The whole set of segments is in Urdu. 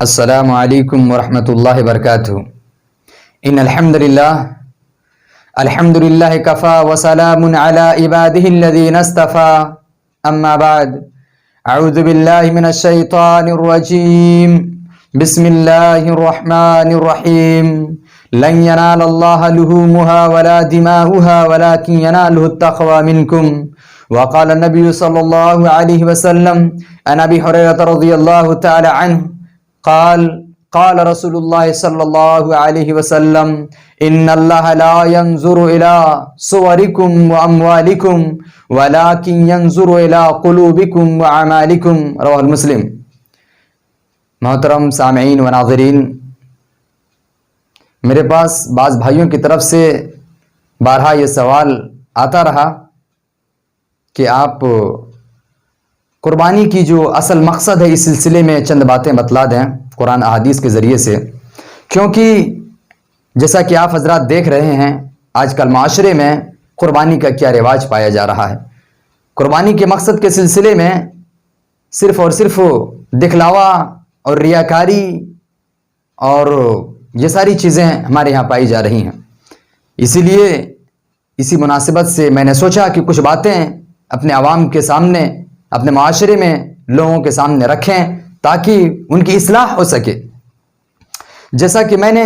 السلام علیکم ورحمۃ اللہ وبرکاتہ۔ ان الحمد للہ کفا وسلام علی عبادہ الذین اصطفى، اما بعد اعوذ باللہ من الشیطان الرجیم، بسم اللہ الرحمن الرحیم۔ لن ینال اللہ لحومها ولا دماؤها ولكن ینالہ التقوی منکم۔ وقال النبی صلی اللہ علیہ وسلم عن ابی ہریرہ رضی اللہ تعالی عنہ قال قال رسول اللہ صلی اللہ علیہ وسلم ان اللہ لا ينظر الى صورکم واموالکم ولكن ينظر الى قلوبکم واعمالکم، رواه مسلم۔ محترم سامعین و ناظرین، میرے پاس بعض بھائیوں کی طرف سے بارہا یہ سوال آتا رہا کہ آپ قربانی کی جو اصل مقصد ہے اس سلسلے میں چند باتیں بتلا دیں قرآن احادیث کے ذریعے سے، کیونکہ جیسا کہ آپ حضرات دیکھ رہے ہیں آج کل معاشرے میں قربانی کا کیا رواج پایا جا رہا ہے۔ قربانی کے مقصد کے سلسلے میں صرف اور صرف دکھلاوا اور ریاکاری اور یہ ساری چیزیں ہمارے یہاں پائی جا رہی ہیں۔ اسی لیے اسی مناسبت سے میں نے سوچا کہ کچھ باتیں اپنے عوام کے سامنے، اپنے معاشرے میں لوگوں کے سامنے رکھیں تاکہ ان کی اصلاح ہو سکے۔ جیسا کہ میں نے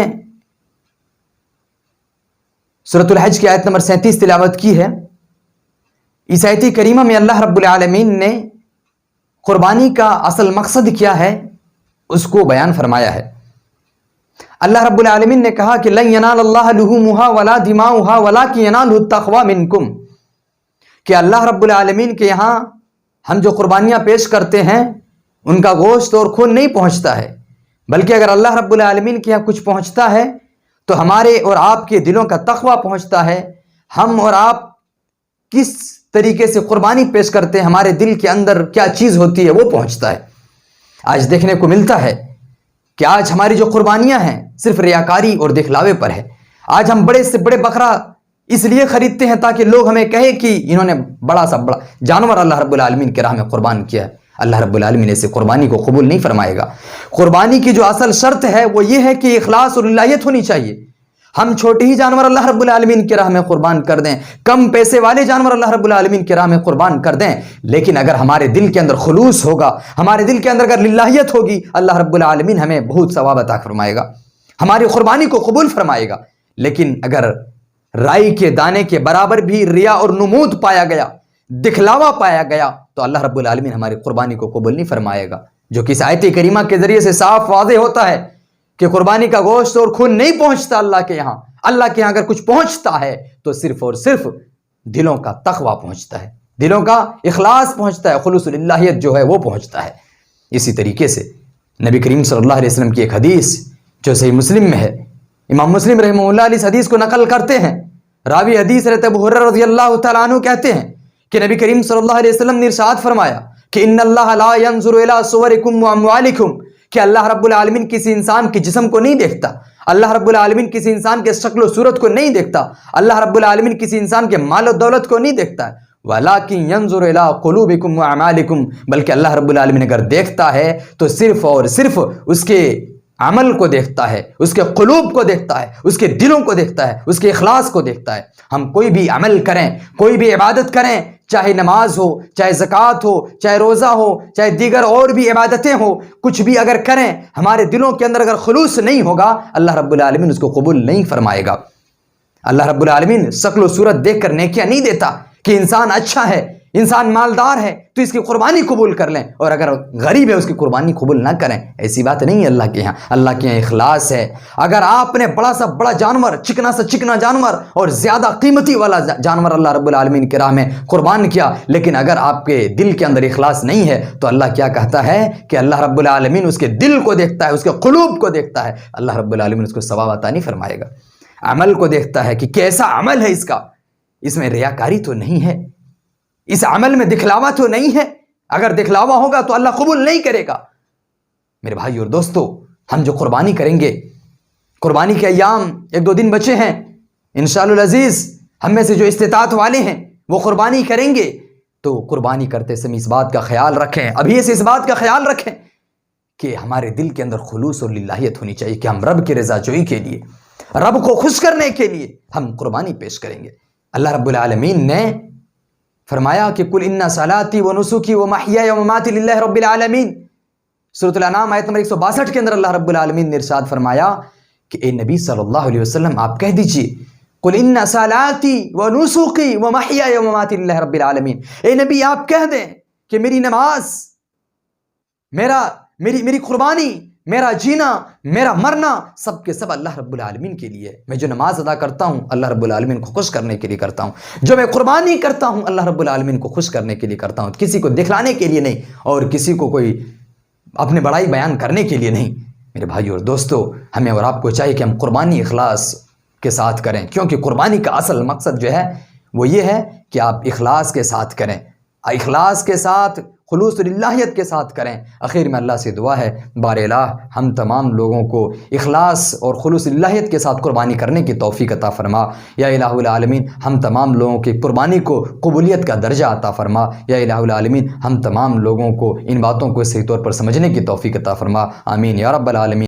سورۃ الحج کی آیت نمبر 37 تلاوت کی ہے، اس آیت کریمہ میں اللہ رب العالمین نے قربانی کا اصل مقصد کیا ہے اس کو بیان فرمایا ہے۔ اللہ رب العالمین نے کہا کہ لن ینال اللہ لحومها ولا دماؤها ولكن ینالہ التقوی منکم، کہ اللہ رب العالمین کے یہاں ہم جو قربانیاں پیش کرتے ہیں ان کا گوشت اور خون نہیں پہنچتا ہے، بلکہ اگر اللہ رب العالمین کے یہاں کچھ پہنچتا ہے تو ہمارے اور آپ کے دلوں کا تقوی پہنچتا ہے۔ ہم اور آپ کس طریقے سے قربانی پیش کرتے ہیں، ہمارے دل کے اندر کیا چیز ہوتی ہے وہ پہنچتا ہے۔ آج دیکھنے کو ملتا ہے کہ آج ہماری جو قربانیاں ہیں صرف ریاکاری اور دکھلاوے پر ہے۔ آج ہم بڑے سے بڑے بکرا اس لیے خریدتے ہیں تاکہ لوگ ہمیں کہیں کہ انہوں نے بڑا سا بڑا جانور اللہ رب العالمین کے راہ میں قربان کیا ہے۔ اللہ رب العالمین ایسے قربانی کو قبول نہیں فرمائے گا۔ قربانی کی جو اصل شرط ہے وہ یہ ہے کہ اخلاص اور للہیت ہونی چاہیے۔ ہم چھوٹے ہی جانور اللہ رب العالمین کی راہ میں قربان کر دیں، کم پیسے والے جانور اللہ رب العالمین کی راہ میں قربان کر دیں، لیکن اگر ہمارے دل کے اندر خلوص ہوگا، ہمارے دل کے اندر اگر للہیت ہوگی، اللہ رب العالمین ہمیں بہت ثواب عطا فرمائے گا، ہماری قربانی کو قبول فرمائے گا۔ لیکن اگر رائی کے دانے کے برابر بھی ریا اور نمود پایا گیا، دکھلاوا پایا گیا، تو اللہ رب العالمین ہماری قربانی کو قبول نہیں فرمائے گا، جو کہ اس آیت کریمہ کے ذریعے سے صاف واضح ہوتا ہے کہ قربانی کا گوشت اور خون نہیں پہنچتا اللہ کے یہاں۔ اللہ کے یہاں اگر کچھ پہنچتا ہے تو صرف اور صرف دلوں کا تقوی پہنچتا ہے، دلوں کا اخلاص پہنچتا ہے، خلوص للہیت جو ہے وہ پہنچتا ہے۔ اسی طریقے سے نبی کریم صلی اللہ علیہ وسلم کی ایک حدیث جو صحیح مسلم میں ہے، امام مسلم رحمہ اللہ علیہ اس حدیث کو نقل کرتے ہیں۔ راوی حدیث حضرت ابو ہریرہ رضی اللہ تعالیٰ عنہ کہتے ہیں کہ نبی کریم صلی اللہ علیہ وسلم نے ارشاد فرمایا کہ ان اللہ لا ينظر الى صورکم واموالکم، کہ اللہ رب العالمین کسی انسان کے جسم کو نہیں دیکھتا، اللہ رب العالمین کسی انسان کے شکل و صورت کو نہیں دیکھتا، اللہ رب العالمین کسی انسان کے مال و دولت کو نہیں دیکھتا، وَلَكِنْ يَنْظُرُ إِلَىٰ قُلُوبِكُمْ وَأَعْمَالِكُمْ، بلکہ اللہ رب العالمین اگر دیکھتا ہے تو صرف اور صرف اس کے عمل کو دیکھتا ہے، اس کے قلوب کو دیکھتا ہے، اس کے دلوں کو دیکھتا ہے، اس کے اخلاص کو دیکھتا ہے۔ ہم کوئی بھی عمل کریں، کوئی بھی عبادت کریں، چاہے نماز ہو، چاہے زکوٰۃ ہو، چاہے روزہ ہو، چاہے دیگر اور بھی عبادتیں ہوں، کچھ بھی اگر کریں، ہمارے دلوں کے اندر اگر خلوص نہیں ہوگا، اللہ رب العالمین اس کو قبول نہیں فرمائے گا۔ اللہ رب العالمین شکل و صورت دیکھ کر نیکیاں نہیں دیتا کہ انسان اچھا ہے، انسان مالدار ہے تو اس کی قربانی قبول کر لیں، اور اگر غریب ہے اس کی قربانی قبول نہ کریں۔ ایسی بات نہیں ہے اللہ کے یہاں۔ اللہ کے یہاں اخلاص ہے۔ اگر آپ نے بڑا سا بڑا جانور، چکنا سا چکنا جانور اور زیادہ قیمتی والا جانور اللہ رب العالمین کی راہ میں قربان کیا، لیکن اگر آپ کے دل کے اندر اخلاص نہیں ہے تو اللہ کیا کہتا ہے کہ اللہ رب العالمین اس کے دل کو دیکھتا ہے، اس کے قلوب کو دیکھتا ہے، اللہ رب العالمین اس کو ثواب عطا نہیں فرمائے گا۔ عمل کو دیکھتا ہے کہ کیسا عمل ہے اس کا، اس میں ریاکاری تو نہیں ہے، اس عمل میں دکھلاوا تو نہیں ہے۔ اگر دکھلاوا ہوگا تو اللہ قبول نہیں کرے گا۔ میرے بھائی اور دوستو، ہم جو قربانی کریں گے، قربانی کے ایام 1-2 دن بچے ہیں، انشاءاللہ العزیز ہم میں سے جو استطاعت والے ہیں وہ قربانی کریں گے، تو قربانی کرتے سمے اس بات کا خیال رکھیں، ابھی سے اس بات کا خیال رکھیں کہ ہمارے دل کے اندر خلوص اور للہیت ہونی چاہیے کہ ہم رب کی رضا جوئی کے لیے، رب کو خوش کرنے کے لیے ہم قربانی پیش کریں گے۔ اللہ رب العالمین نے فرمایا کہ قل ان صلاتی و نسکی و محیای و مماتی للہ رب العالمین، سورۃ الانعام آیت نمبر 162 کے اندر اللہ رب العالمین نے ارشاد فرمایا کہ اے نبی صلی اللہ علیہ وسلم آپ کہہ دیجئے قل ان صلاتی و نسکی و محیای و مماتی للہ رب العالمین، اے نبی آپ کہہ دیں کہ میری نماز، میری قربانی، میرا جینا، میرا مرنا سب کے سب اللہ رب العالمین کے لیے ہے۔ میں جو نماز ادا کرتا ہوں اللہ رب العالمین کو خوش کرنے کے لیے کرتا ہوں، جو میں قربانی کرتا ہوں اللہ رب العالمین کو خوش کرنے کے لیے کرتا ہوں، کسی کو دکھلانے کے لیے نہیں اور کسی کو کوئی اپنے بڑائی بیان کرنے کے لیے نہیں۔ میرے بھائیو اور دوستو، ہمیں اور آپ کو چاہیے کہ ہم قربانی اخلاص کے ساتھ کریں، کیونکہ قربانی کا اصل مقصد جو ہے وہ یہ ہے کہ آپ اخلاص کے ساتھ کریں، اخلاص کے ساتھ، خلوص للہیت کے ساتھ کریں۔ اخیر میں اللہ سے دعا ہے بار الہ ہم تمام لوگوں کو اخلاص اور خلوص للہیت کے ساتھ قربانی کرنے کی توفیق عطا فرما۔ یا الہ العالمین ہم تمام لوگوں کی قربانی کو قبولیت کا درجہ عطا فرما۔ یا الہ العالمین ہم تمام لوگوں کو ان باتوں کو صحیح طور پر سمجھنے کی توفیق عطا فرما۔ آمین یا رب العالمین۔